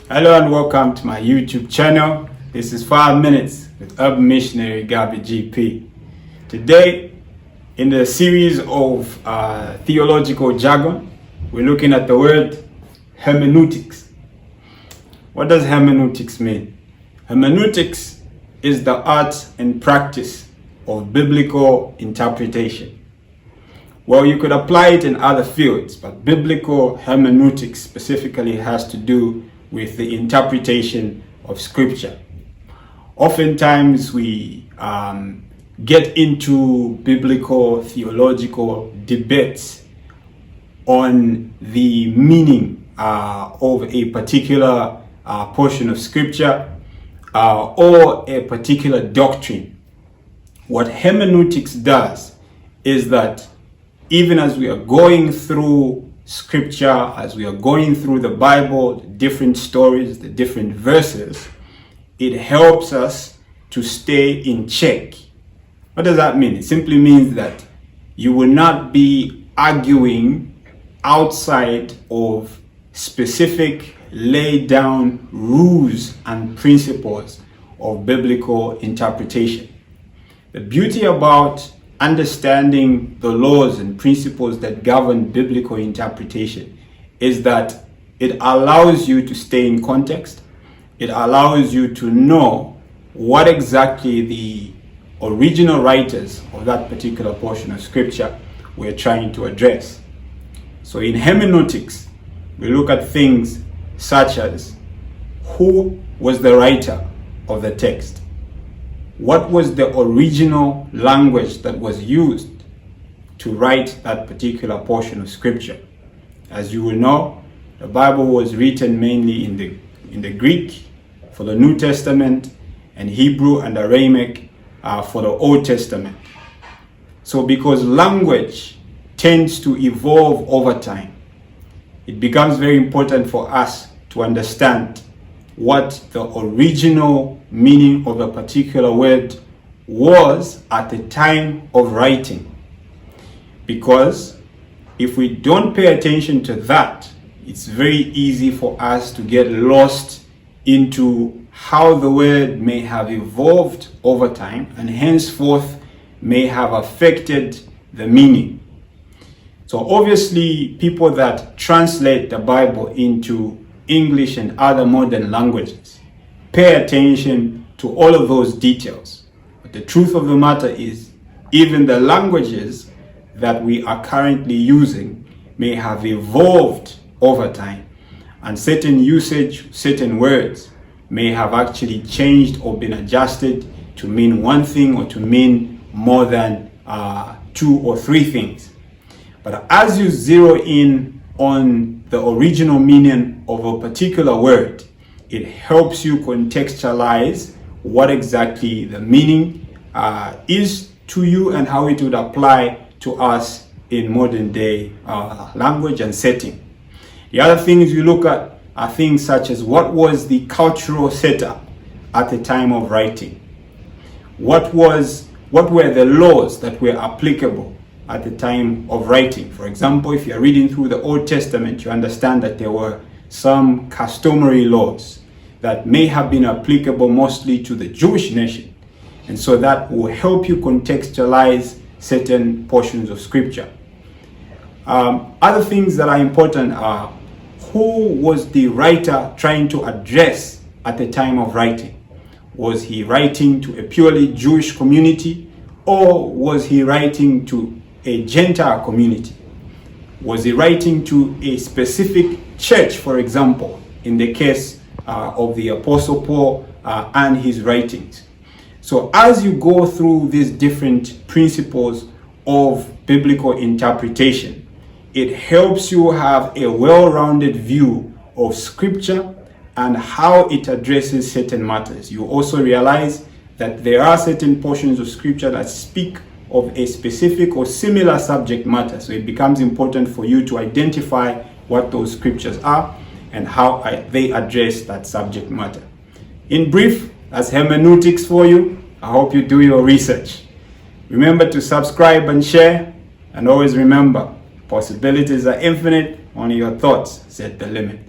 Hello and welcome to my YouTube channel. This is 5 Minutes with Urban Missionary GabbyGP. Today, in the series of Theological Jargon, we're looking at the word hermeneutics. What does hermeneutics mean? Hermeneutics is the art and practice of biblical interpretation. Well, you could apply it in other fields, but biblical hermeneutics specifically has to do with the interpretation of scripture. Oftentimes we get into biblical theological debates on the meaning of a particular portion of scripture or a particular doctrine. What hermeneutics does is that even as we are going through scripture, as we are going through the Bible, the different stories, the different verses, it helps us to stay in check. What does that mean? It simply means that you will not be arguing outside of specific laid down rules and principles of biblical interpretation. The beauty about understanding the laws and principles that govern biblical interpretation is that it allows you to stay in context. It allows you to know what exactly the original writers of that particular portion of scripture were trying to address. So in hermeneutics, we look at things such as who was the writer of the text? What was the original language that was used to write that particular portion of scripture? As you will know, the Bible was written mainly in the Greek for the New Testament and Hebrew and Aramaic for the Old Testament. So because language tends to evolve over time, it becomes very important for us to understand what the original meaning of a particular word was at the time of writing. Because if we don't pay attention to that, it's very easy for us to get lost into how the word may have evolved over time and henceforth may have affected the meaning. So obviously, people that translate the Bible into English and other modern languages pay attention to all of those details. But the truth of the matter is, even the languages that we are currently using may have evolved over time, and certain usage, certain words may have actually changed or been adjusted to mean one thing or to mean more than two or three things. But as you zero in on the original meaning of a particular word, it helps you contextualize what exactly the meaning is to you and how it would apply to us in modern day language and setting. The other things you look at are things such as what was the cultural setup at the time of writing? What were the laws that were applicable at the time of writing? For example, if you're reading through the Old Testament, you understand that there were some customary laws that may have been applicable mostly to the Jewish nation. And so that will help you contextualize certain portions of scripture. Other things that are important are who was the writer trying to address at the time of writing? Was he writing to a purely Jewish community, or was he writing to a Gentile community? Was he writing to a specific church, for example, in the case of the Apostle Paul and his writings? So as you go through these different principles of biblical interpretation, it helps you have a well-rounded view of scripture and how it addresses certain matters. You also realize that there are certain portions of scripture that speak of a specific or similar subject matter. So it becomes important for you to identify what those scriptures are and how they address that subject matter. In brief, that's hermeneutics for you. I hope you do your research. Remember to subscribe and share, and always remember, possibilities are infinite, only your thoughts set the limit.